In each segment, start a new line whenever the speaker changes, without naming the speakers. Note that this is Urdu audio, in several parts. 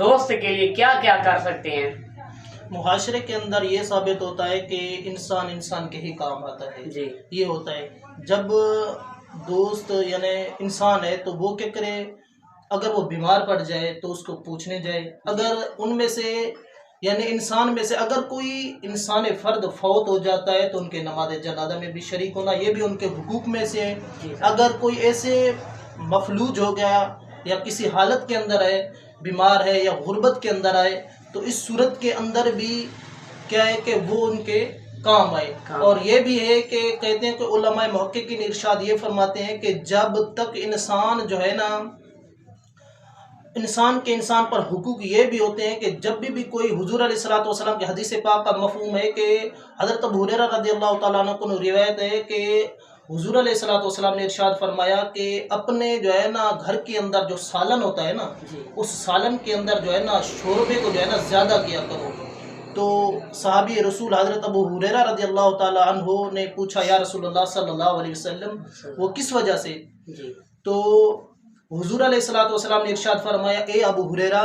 دوست کے لیے کیا کیا کر سکتے ہیں؟
معاشرے کے اندر یہ ثابت ہوتا ہے کہ انسان انسان کے ہی کام آتا ہے.
جی
یہ ہوتا ہے جب دوست یعنی انسان ہے تو وہ کیا کرے، اگر وہ بیمار پڑ جائے تو اس کو پوچھنے جائے. اگر ان میں سے یعنی انسان میں سے اگر کوئی انسان فرد فوت ہو جاتا ہے تو ان کے نماز جنازہ میں بھی شریک ہونا، یہ بھی ان کے حقوق میں سے ہے. اگر کوئی ایسے مفلوج ہو گیا یا کسی حالت کے اندر ہے، بیمار ہے یا غربت کے اندر آئے، تو اس صورت کے اندر بھی کیا ہے کہ وہ ان کے کام آئے. اور یہ بھی ہے کہ کہتے ہیں کہ علماء محققین ارشاد یہ فرماتے ہیں کہ جب تک انسان جو ہے نا، انسان کے انسان پر حقوق یہ بھی ہوتے ہیں کہ جب بھی کوئی حضور علیہ الصلوۃ والسلام کی حدیث پاک کا مفہوم ہے کہ حضرت ابو ہریرہ رضی اللہ تعالیٰ عنہ کو روایت ہے کہ حضور علیہ الصلوۃ والسلام نے ارشاد فرمایا کہ اپنے جو ہے نا گھر کے اندر جو سالن ہوتا ہے نا، اس سالن کے اندر جو ہے نا شوربے کو جو ہے نا زیادہ کیا کرو. تو صحابی رسول حضرت ابو ہریرہ رضی اللہ تعالیٰ عنہ نے پوچھا یا رسول اللہ صلی اللہ علیہ وسلم وہ کس وجہ سے؟ تو حضور علیہ الصلوۃ والسلام نے ارشاد فرمایا اے ابو ہریرہ،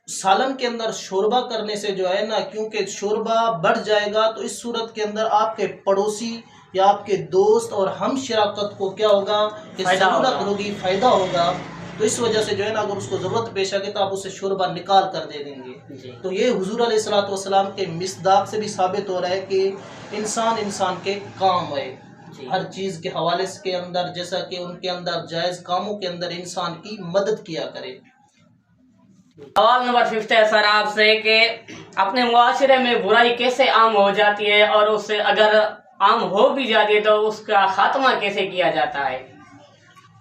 سالن کے اندر شوربہ کرنے سے جو ہے نا، کیونکہ شوربہ بڑھ جائے گا تو اس صورت کے اندر آپ کے پڑوسی یا آپ کے دوست اور ہم شراکت کو کیا ہوگا کہ ضرورت ہوگی، فائدہ ہوگا. تو اس وجہ سے جو ہے نا اگر اس کو ضرورت پیش آ گئی تو آپ اسے شوربہ نکال کر دے دیں گے. تو یہ حضور علیہ الصلوۃ والسلام کے مصداق سے بھی ثابت ہو رہا ہے کہ انسان انسان کے کام آئے. ہر چیز کے حوالے کے اندر جیسا کہ ان کے اندر جائز کاموں کے اندر انسان کی مدد کیا کرے.
سوال نمبر 50 ہے سر آپ سے کہ اپنے معاشرے میں برائی کیسے عام ہو جاتی ہے، اور اس سے اگر عام ہو بھی جاتی ہے تو اس کا خاتمہ کیسے کیا جاتا ہے؟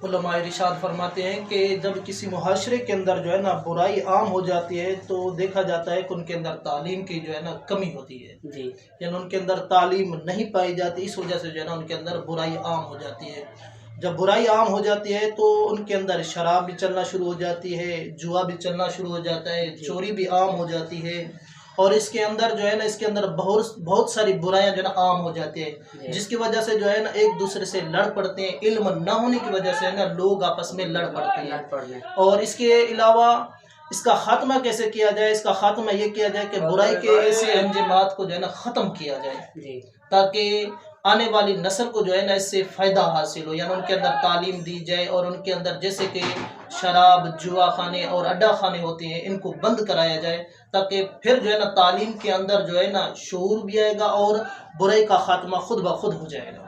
علماء ارشاد فرماتے ہیں کہ جب کسی معاشرے کے اندر جو ہے نا برائی عام ہو جاتی ہے تو دیکھا جاتا ہے کہ ان کے اندر تعلیم کی جو ہے نا کمی ہوتی ہے. یعنی ان کے اندر تعلیم نہیں پائی جاتی، اس وجہ سے جو ہے نا ان کے اندر برائی عام ہو جاتی ہے. جب برائی عام ہو جاتی ہے تو ان کے اندر شراب بھی چلنا شروع ہو جاتی ہے، جوا بھی چلنا شروع ہو جاتا ہے، چوری بھی عام ہو جاتی ہے. اور اس کے اندر جو ہے نا اس کے اندر بہت ساری برائیاں جو ہے نا عام ہو جاتی ہیں، جس کی وجہ سے جو ہے نا ایک دوسرے سے لڑ پڑتے ہیں. علم نہ ہونے کی وجہ سے نا لوگ آپس میں لڑ پڑتے ہیں. اور اس کے علاوہ اس کا خاتمہ کیسے کیا جائے؟ اس کا خاتمہ یہ کیا جائے کہ برائی کے ایسے انجامات کو جو ہے نا ختم کیا جائے، تاکہ آنے والی نسل کو جو ہے نا اس سے فائدہ حاصل ہو. یعنی ان کے اندر تعلیم دی جائے اور ان کے اندر جیسے کہ شراب، جوا خانے اور اڈا خانے ہوتے ہیں ان کو بند کرایا جائے، تاکہ پھر جو ہے نا تعلیم کے اندر جو ہے نا شعور بھی آئے گا اور برائی کا خاتمہ خود بخود ہو جائے گا.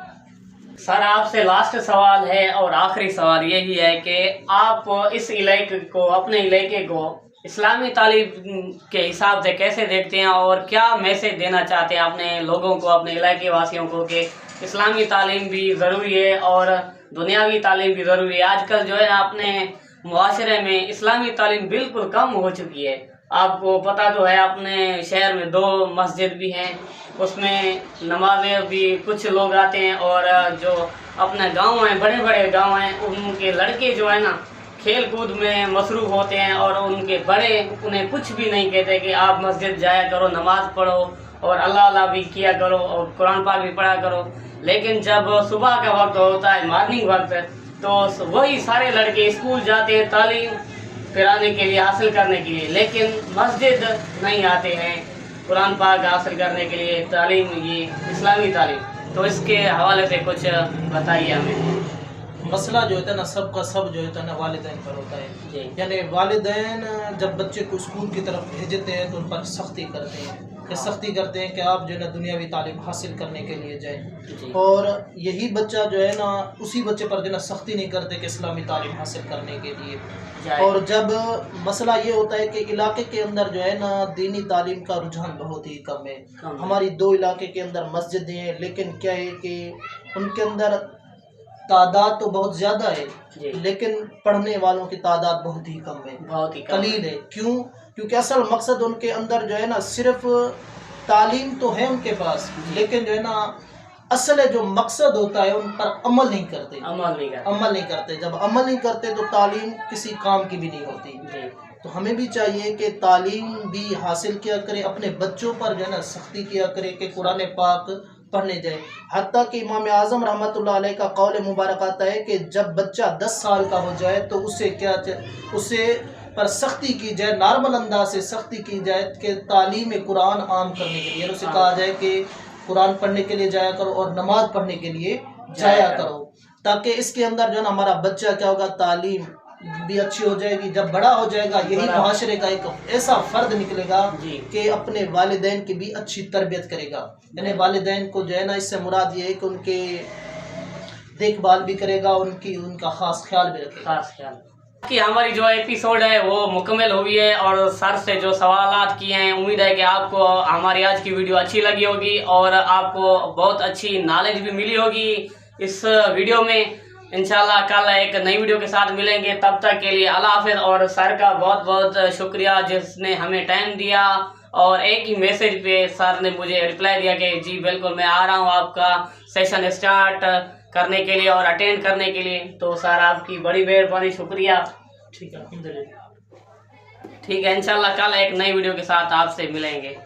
سر آپ سے لاسٹ سوال ہے اور آخری سوال یہی ہے کہ آپ اس علاقے کو، اپنے علاقے کو اسلامی تعلیم کے حساب سے کیسے دیکھتے ہیں، اور کیا میسیج دینا چاہتے ہیں اپنے لوگوں کو، اپنے علاقے واسیوں کو کہ اسلامی تعلیم بھی ضروری ہے اور دنیاوی تعلیم بھی ضروری ہے؟ آج کل جو ہے اپنے معاشرے میں اسلامی تعلیم بالکل کم ہو چکی ہے. آپ کو پتہ تو ہے اپنے شہر میں 2 مسجد بھی ہیں، اس میں نمازیں بھی کچھ لوگ آتے ہیں، اور جو اپنے گاؤں ہیں، بڑے بڑے گاؤں ہیں، ان کے لڑکے جو ہے نا کھیل کود میں مصروف ہوتے ہیں، اور ان کے بڑے انہیں کچھ بھی نہیں کہتے کہ آپ مسجد جایا کرو، نماز پڑھو اور اللہ بھی کیا کرو اور قرآن پاک بھی پڑھا کرو. لیکن جب صبح کا وقت ہوتا ہے، مارننگ وقت، تو وہی سارے لڑکے اسکول جاتے ہیں تعلیم کرانے کے لیے، حاصل کرنے کے لیے، لیکن مسجد نہیں آتے ہیں قرآن پاک حاصل کرنے کے لیے، تعلیم، یہ اسلامی تعلیم. تو اس کے حوالے سے کچھ بتائیے ہمیں.
مسئلہ جو ہوتا ہے نا سب کا سب جو ہوتا ہے نا والدین پر ہوتا ہے. یعنی والدین جب بچے کو اسکول کی طرف بھیجتے ہیں تو ان پر سختی کرتے ہیں کہ آپ جو ہے نا دنیاوی تعلیم حاصل کرنے کے لیے جائیں. اور یہی بچہ جو ہے نا اسی بچے پر جو ہے نا سختی نہیں کرتے کہ اسلامی تعلیم حاصل کرنے کے لیے. اور جب مسئلہ یہ ہوتا ہے کہ علاقے کے اندر جو ہے نا دینی تعلیم کا رجحان بہت ہی کم ہے. ہماری 2 علاقے کے اندر مسجدیں ہیں، لیکن کیا ہے کہ ان کے اندر تعداد تو بہت زیادہ ہے، لیکن پڑھنے والوں کی تعداد بہت ہی کم ہے، بہت ہی قلیل ہے. کیونکہ اصل مقصد ان کے اندر جو ہے نا صرف تعلیم تو ہے ان کے پاس، لیکن جو ہے نا اصل جو مقصد ہوتا ہے ان پر عمل نہیں کرتے. جب عمل نہیں کرتے تو تعلیم کسی کام کی بھی نہیں ہوتی. تو ہمیں بھی چاہیے کہ تعلیم بھی حاصل کیا کرے، اپنے بچوں پر جو ہے نا سختی کیا کرے کہ قرآن پاک پڑھنے جائے. حتیٰ کہ امام اعظم رحمۃ اللہ علیہ کا قول مبارک آتا ہے کہ جب بچہ 10 سال کا ہو جائے تو اسے پر سختی کی جائے، نارمل انداز سے سختی کی جائے کہ تعلیم قرآن عام کرنے کے لیے اسے کہا جائے کہ قرآن پڑھنے کے لیے جایا کرو اور نماز پڑھنے کے لیے جایا کرو، تاکہ اس کے اندر جو ہے نا ہمارا بچہ کیا ہوگا، تعلیم بھی اچھی ہو جائے گی، جب بڑا ہو جائے گا یہی معاشرے کا ایک ایسا فرد نکلے گا کہ اپنے والدین کی بھی اچھی تربیت کرے گا، یعنی والدین کو جو ہے نا اس سے مراد یہ ہے کہ ان کے دیکھ بھال بھی کرے گا، ان کا خاص خیال بھی رکھے گا۔
خاص خیال کہ ہماری جو ایپیسوڈ ہے وہ مکمل ہوئی ہے، اور سر سے جو سوالات کیے ہیں، امید ہے کہ آپ کو ہماری آج کی ویڈیو اچھی لگی ہوگی اور آپ کو بہت اچھی نالج بھی ملی ہوگی اس ویڈیو میں۔ انشاءاللہ کل ایک نئی ویڈیو کے ساتھ ملیں گے، تب تک کے لیے اللہ حافظ، اور سر کا بہت بہت شکریہ جس نے ہمیں ٹائم دیا، اور ایک ہی میسج پہ سر نے مجھے رپلائی دیا کہ جی بالکل میں آ رہا ہوں آپ کا سیشن اسٹارٹ کرنے کے لیے اور اٹینڈ کرنے کے لیے۔ تو سر آپ کی بڑی مہربانی، شکریہ۔ ٹھیک ہے الحمدللہ، ٹھیک ہے، انشاءاللہ کل ایک نئی ویڈیو کے ساتھ آپ سے ملیں گے۔